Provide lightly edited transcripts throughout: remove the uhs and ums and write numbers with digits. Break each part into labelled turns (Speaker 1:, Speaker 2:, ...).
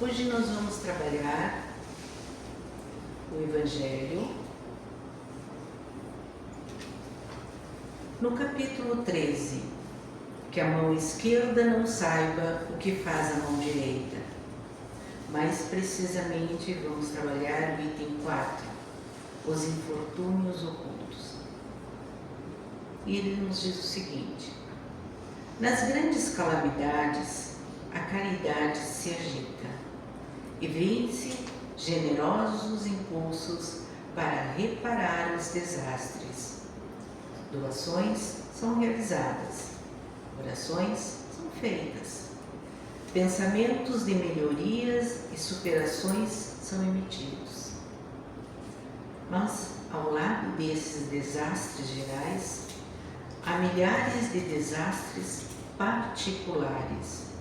Speaker 1: Hoje nós vamos trabalhar o Evangelho no capítulo 13, que a mão esquerda não saiba o que faz a mão direita. Mais precisamente vamos trabalhar o item 4, os infortúnios ocultos. E ele nos diz o seguinte: nas grandes calamidades, a caridade se agita e vence generosos impulsos para reparar os desastres. Doações são realizadas, orações são feitas, pensamentos de melhorias e superações são emitidos. Mas, ao lado desses desastres gerais, há milhares de desastres particulares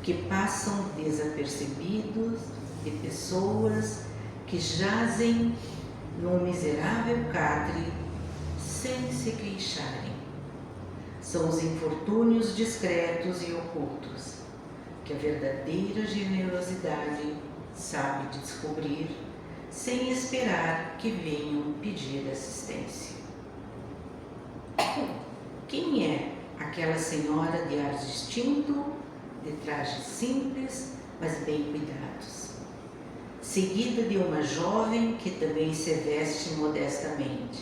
Speaker 1: que passam desapercebidos de pessoas que jazem num miserável catre sem se queixarem. São os infortúnios discretos e ocultos que a verdadeira generosidade sabe descobrir sem esperar que venham pedir assistência. Quem é aquela senhora de ar distinto, de trajes simples, mas bem cuidados, seguida de uma jovem que também se veste modestamente?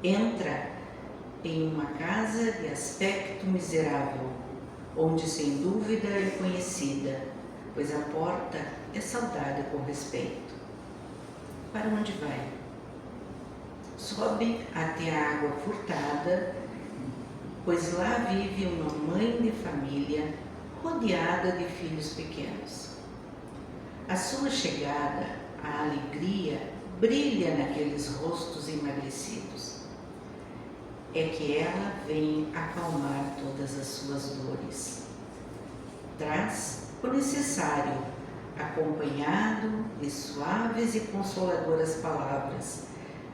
Speaker 1: Entra em uma casa de aspecto miserável, onde sem dúvida é conhecida, pois a porta é saudada com respeito. Para onde vai? Sobe até a água furtada, pois lá vive uma mãe de família rodeada de filhos pequenos. A sua chegada, a alegria brilha naqueles rostos emagrecidos. É que ela vem acalmar todas as suas dores. Traz o necessário, acompanhado de suaves e consoladoras palavras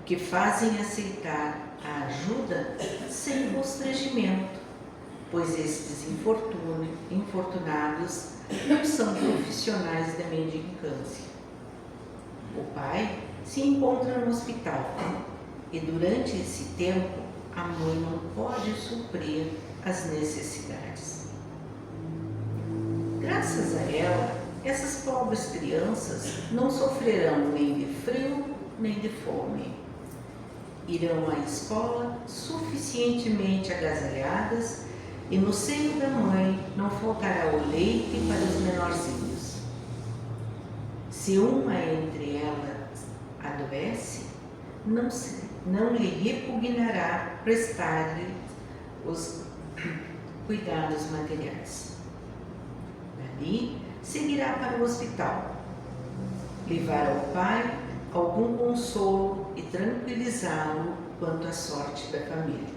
Speaker 1: que fazem aceitar a ajuda sem constrangimento, pois estes infortunados não são profissionais da mendicância. O pai se encontra no hospital e durante esse tempo a mãe não pode suprir as necessidades. Graças a ela, essas pobres crianças não sofrerão nem de frio nem de fome. Irão à escola suficientemente agasalhadas e no seio da mãe não faltará o leite para os menorzinhos. Se uma entre elas adoece, não lhe repugnará prestar-lhe os cuidados materiais. Dali, seguirá para o hospital, levar ao pai algum consolo e tranquilizá-lo quanto à sorte da família.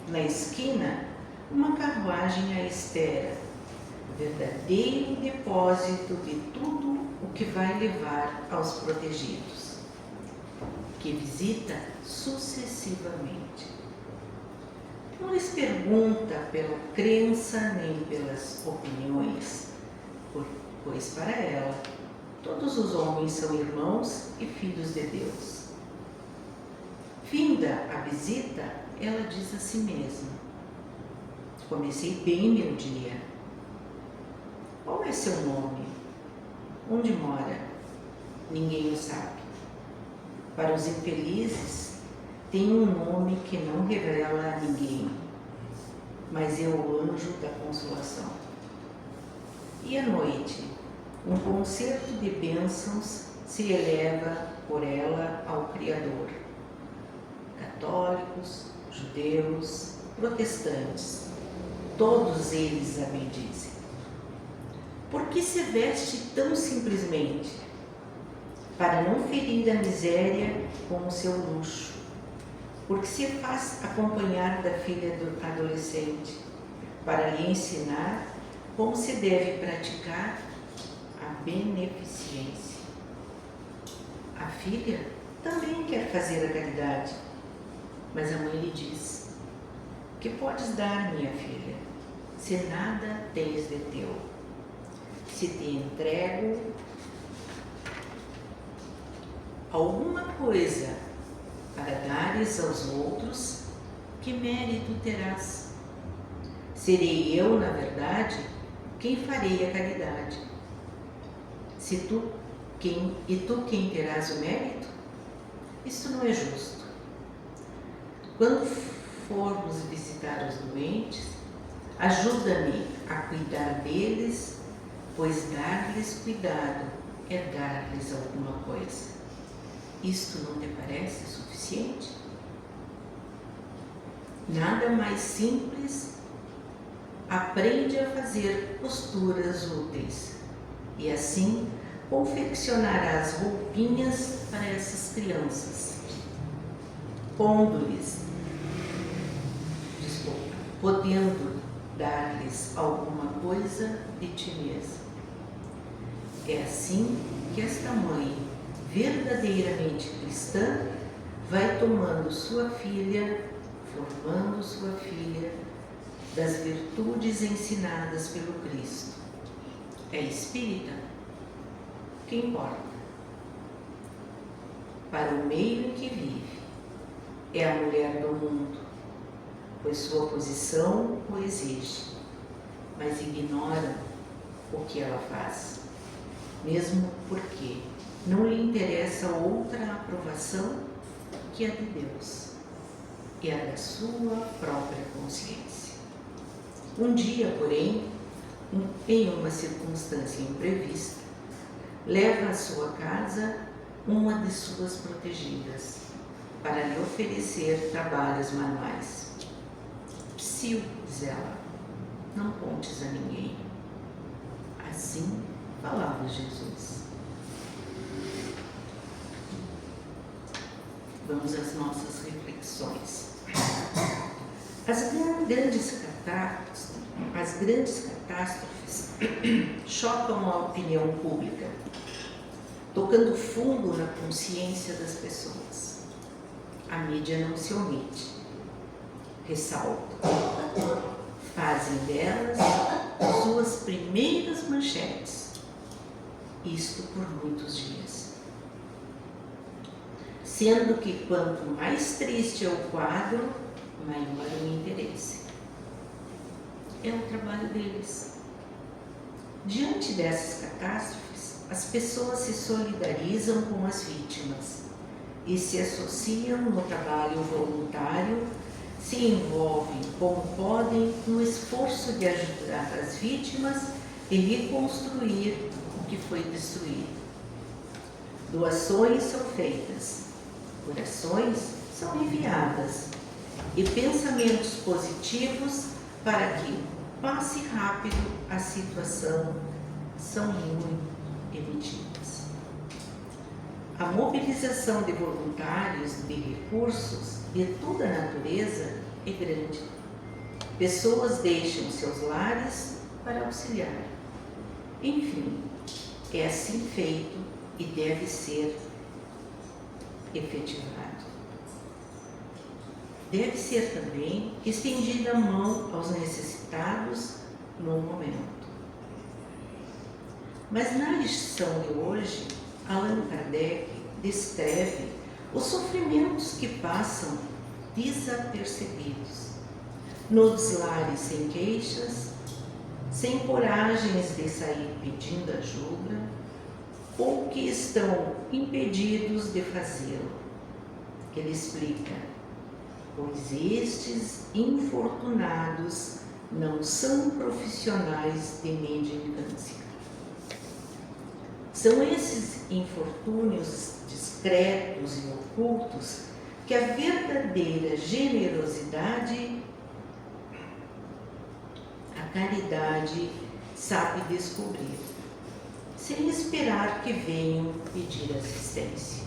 Speaker 1: Na esquina, uma carruagem à espera, verdadeiro depósito de tudo o que vai levar aos protegidos, que visita sucessivamente. Não lhes pergunta pela crença nem pelas opiniões, pois para ela todos os homens são irmãos e filhos de Deus. Finda a visita, ela diz a si mesma: comecei bem meu dia. Qual é seu nome? Onde mora? Ninguém o sabe. Para os infelizes, tem um nome que não revela a ninguém, mas é o anjo da consolação. E à noite, um concerto de bênçãos se eleva por ela ao Criador. Católicos, judeus, protestantes, todos eles a bendizem. Por que se veste tão simplesmente? Para não ferir a miséria com o seu luxo. Porque se faz acompanhar da filha do adolescente, para lhe ensinar como se deve praticar a beneficência. A filha também quer fazer a caridade, mas a mãe lhe diz: que podes dar, minha filha, se nada tens de teu? se te entrego alguma coisa para dares aos outros, que mérito terás? Serei eu, na verdade, quem farei a caridade. Se tu quem terás o mérito? Isso não é justo. Quando formos visitar os doentes, ajuda-me a cuidar deles, pois dar-lhes cuidado é dar-lhes alguma coisa. Isto não te parece suficiente? Nada mais simples. Aprende a fazer posturas úteis e assim confeccionarás roupinhas para essas crianças, podendo dar-lhes alguma coisa de ti mesmo. É assim que esta mãe, verdadeiramente cristã, vai tomando sua filha, formando sua filha das virtudes ensinadas pelo Cristo. É espírita? Que importa? Para o meio em que vive, é a mulher do mundo, pois sua posição o exige, mas ignora o que ela faz, mesmo porque não lhe interessa outra aprovação que a de Deus e a da sua própria consciência. Um dia, porém, em uma circunstância imprevista, leva à sua casa uma de suas protegidas para lhe oferecer trabalhos manuais. Psiu, diz ela, não contes a ninguém. Assim falava Jesus. Vamos às nossas reflexões. As grandes catástrofes chocam a opinião pública, tocando fundo na consciência das pessoas. A mídia não se omite, ressalta, fazem delas suas primeiras manchetes, isto por muitos dias. Sendo que quanto mais triste é o quadro, maior o interesse. É o trabalho deles. Diante dessas catástrofes, as pessoas se solidarizam com as vítimas e se associam no trabalho voluntário, se envolvem como podem no esforço de ajudar as vítimas e reconstruir o que foi destruído. Doações são feitas, orações são enviadas e pensamentos positivos para que passe rápido a situação são muito emitidas. A mobilização de voluntários, de recursos, de toda a natureza é grande. Pessoas deixam seus lares para auxiliar. Enfim, é assim feito e deve ser efetivado. Deve ser também estendida a mão aos necessitados no momento. Mas na lição de hoje, Allan Kardec descreve os sofrimentos que passam desapercebidos, nos lares sem queixas, sem coragens de sair pedindo ajuda, ou que estão impedidos de fazê-lo. Ele explica: pois estes infortunados não são profissionais de mendicância. São esses infortúnios discretos e ocultos que a verdadeira generosidade, a caridade, sabe descobrir, sem esperar que venham pedir assistência.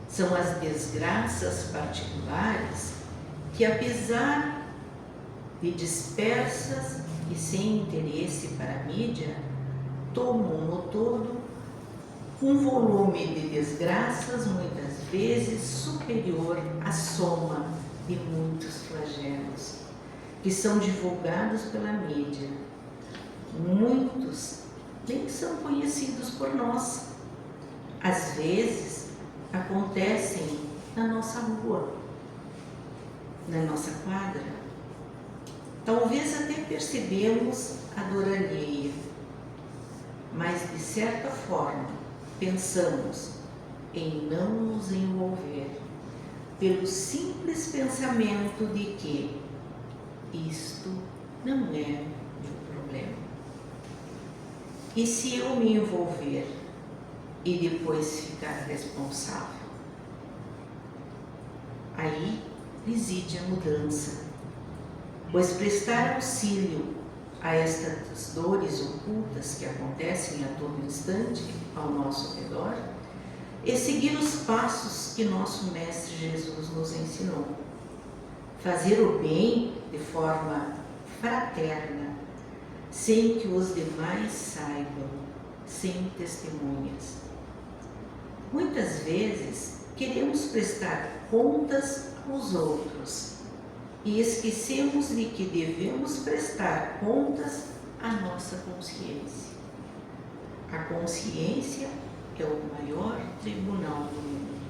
Speaker 1: São as desgraças particulares que, apesar de dispersas e sem interesse para a mídia, tomam no todo um volume de desgraças muitas vezes superior à soma de muitos flagelos que são divulgados pela mídia. Muitos nem são conhecidos por nós. Às vezes, acontecem na nossa rua, na nossa quadra. Talvez até percebemos a dor alheia, mas de certa forma pensamos em não nos envolver pelo simples pensamento de que isto não é meu problema. E se eu me envolver e depois ficar responsável? Aí reside a mudança, pois prestar auxílio a estas dores ocultas que acontecem a todo instante ao nosso redor é seguir os passos que nosso Mestre Jesus nos ensinou. Fazer o bem de forma fraterna, sem que os demais saibam, sem testemunhas. Muitas vezes queremos prestar contas aos outros e esquecemos de que devemos prestar contas à nossa consciência. A consciência é o maior tribunal do mundo.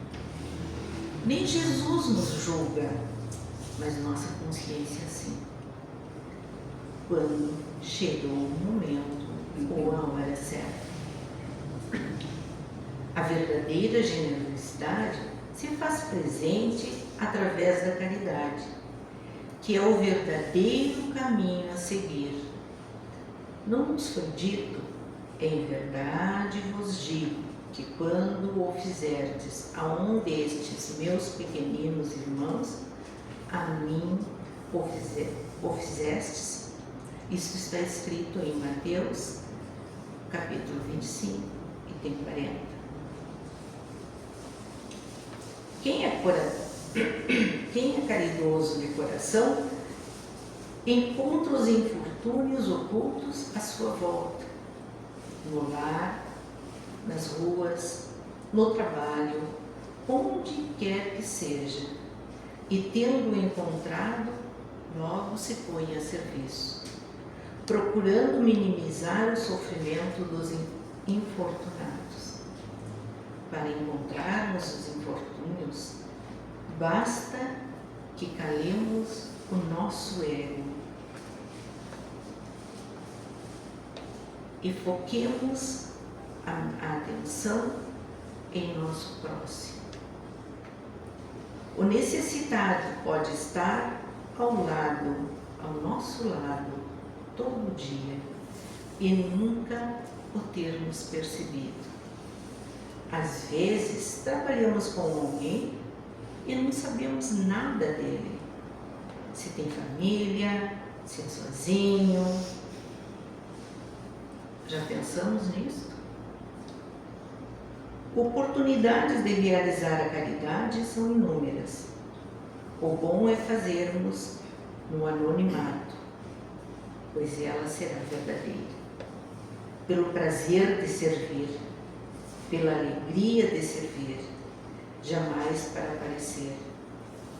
Speaker 1: Nem Jesus nos julga, mas nossa consciência sim. Quando chegou o momento ou a hora certa. A verdadeira generosidade se faz presente através da caridade, que é o verdadeiro caminho a seguir. Não nos foi dito: em verdade vos digo que quando o fizerdes a um destes meus pequeninos irmãos, a mim o fizestes. Isso está escrito em Mateus, capítulo 25, item 40. Quem é caridoso de coração encontra os infortúnios ocultos à sua volta, no lar, nas ruas, no trabalho, onde quer que seja, e tendo encontrado, logo se põe a serviço, procurando minimizar o sofrimento dos infortunados. Para encontrarmos os infortúnios, basta que calemos o nosso ego e foquemos a atenção em nosso próximo. O necessitado pode estar ao nosso lado, todo dia, e nunca o termos percebido. Às vezes, trabalhamos com alguém e não sabemos nada dele. Se tem família, se é sozinho. Já pensamos nisso? Oportunidades de realizar a caridade são inúmeras. O bom é fazermos no anonimato, pois ela será verdadeira. Pelo prazer de servir, pela alegria de servir, jamais para aparecer,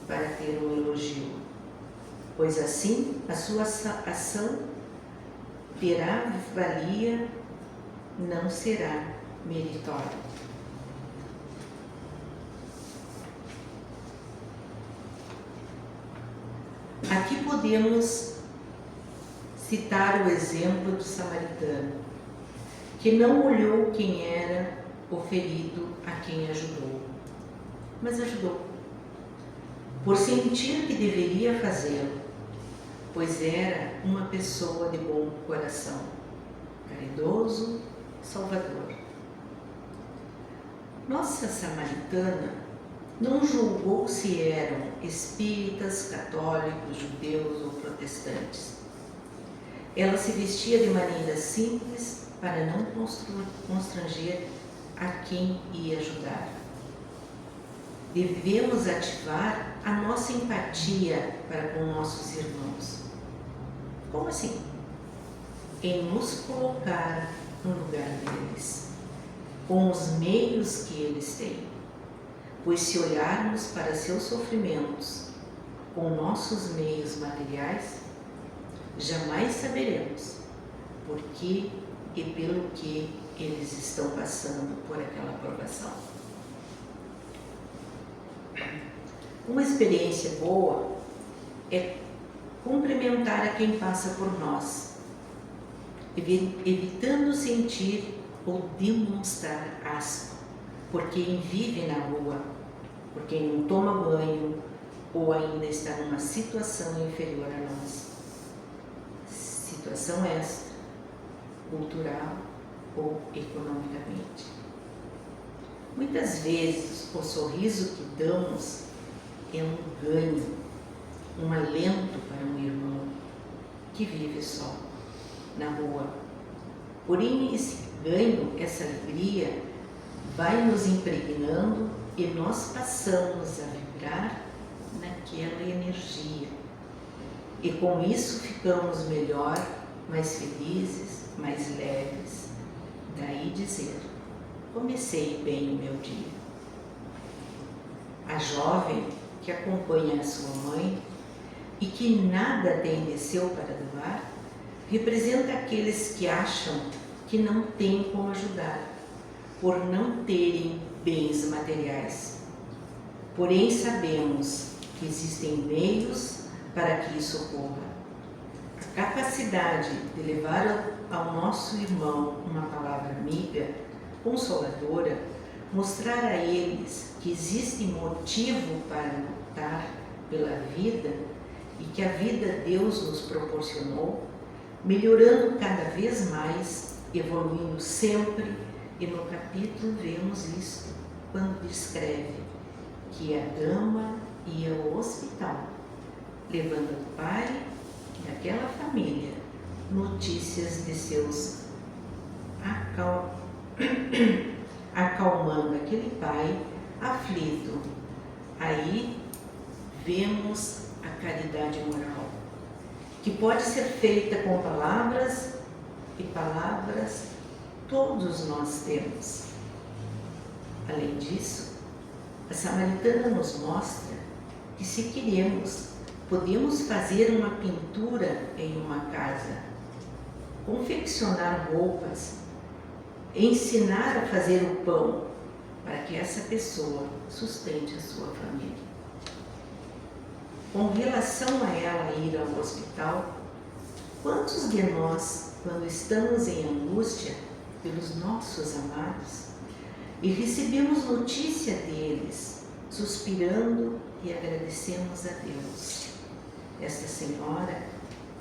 Speaker 1: para ter um elogio, pois assim a sua ação terá valia, não será meritória. Aqui podemos citar o exemplo do samaritano, que não olhou quem era o ferido a quem ajudou, mas ajudou, por sentir que deveria fazê-lo, pois era uma pessoa de bom coração, caridoso, salvador. Nossa samaritana não julgou se eram espíritas, católicos, judeus ou protestantes. Ela se vestia de maneira simples para não constranger a quem ia ajudar. Devemos ativar a nossa empatia para com nossos irmãos. Como assim? Em nos colocar no lugar deles, com os meios que eles têm. Pois se olharmos para seus sofrimentos com nossos meios materiais, jamais saberemos por que e pelo que eles estão passando por aquela provação. Uma experiência boa é cumprimentar a quem passa por nós, evitando sentir ou demonstrar asco por quem vive na rua, por quem não toma banho ou ainda está numa situação inferior a nós. Situação esta, cultural ou economicamente. Muitas vezes o sorriso que damos é um ganho, um alento para um irmão que vive só na rua. Porém, esse ganho, essa alegria, vai nos impregnando e nós passamos a vibrar naquela energia. E com isso ficamos melhor, mais felizes, mais leves. Daí dizer, comecei bem o meu dia. A jovem que acompanha a sua mãe e que nada tem de seu para doar, representa aqueles que acham que não têm como ajudar, por não terem bens materiais. Porém, sabemos que existem meios para que isso ocorra. A capacidade de levar ao nosso irmão uma palavra amiga, consoladora, mostrar a eles que existe motivo para lutar pela vida e que a vida Deus nos proporcionou, melhorando cada vez mais, evoluindo sempre, e no capítulo vemos isto, quando descreve que a dama ia ao hospital, levando ao pai daquela família notícias de seus acalmando aquele pai aflito. Aí vemos a caridade moral, que pode ser feita com palavras, e palavras todos nós temos. Além disso, a samaritana nos mostra que, se queremos, podemos fazer uma pintura em uma casa, confeccionar roupas, ensinar a fazer o pão para que essa pessoa sustente a sua família. Com relação a ela ir ao hospital, quantos de nós, quando estamos em angústia pelos nossos amados e recebemos notícia deles, suspirando e agradecemos a Deus? Esta senhora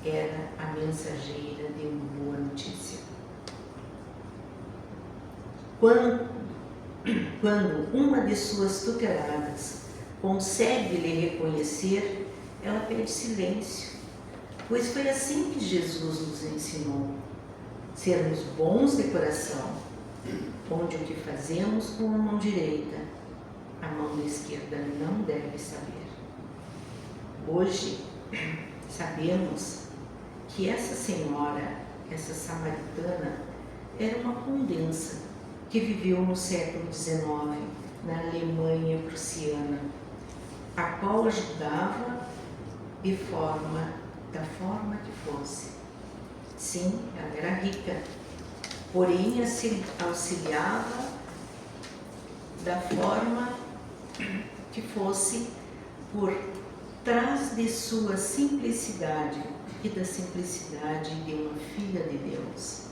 Speaker 1: era a mensageira de uma boa notícia. Quando uma de suas tuteladas consegue lhe reconhecer, ela pede silêncio, pois foi assim que Jesus nos ensinou: sermos bons de coração, onde o que fazemos com a mão direita, a mão esquerda não deve saber. Hoje sabemos que essa senhora, essa samaritana, era uma condensa que viveu no século XIX, na Alemanha prussiana, a qual ajudava da forma que fosse. Sim, ela era rica, porém auxiliava da forma que fosse, por trás de sua simplicidade e da simplicidade de uma filha de Deus.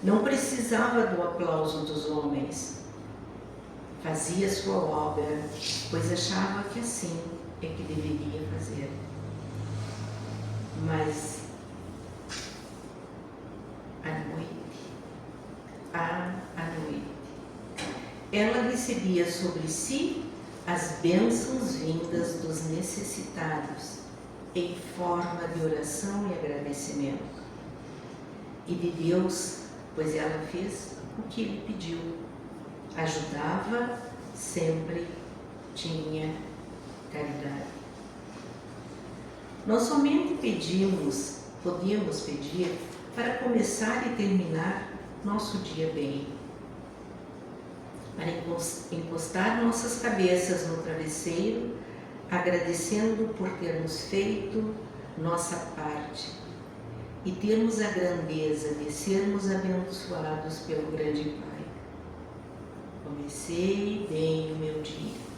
Speaker 1: Não precisava do aplauso dos homens, fazia sua obra, pois achava que assim é que deveria fazer. Mas à noite, ela recebia sobre si as bênçãos vindas dos necessitados em forma de oração e agradecimento. E de Deus, pois ela fez o que ele pediu, ajudava, sempre tinha caridade. Nós somente podíamos pedir para começar e terminar nosso dia bem, para encostar nossas cabeças no travesseiro, agradecendo por termos feito nossa parte e termos a grandeza de sermos abençoados pelo grande Pai. Comecei bem o meu dia.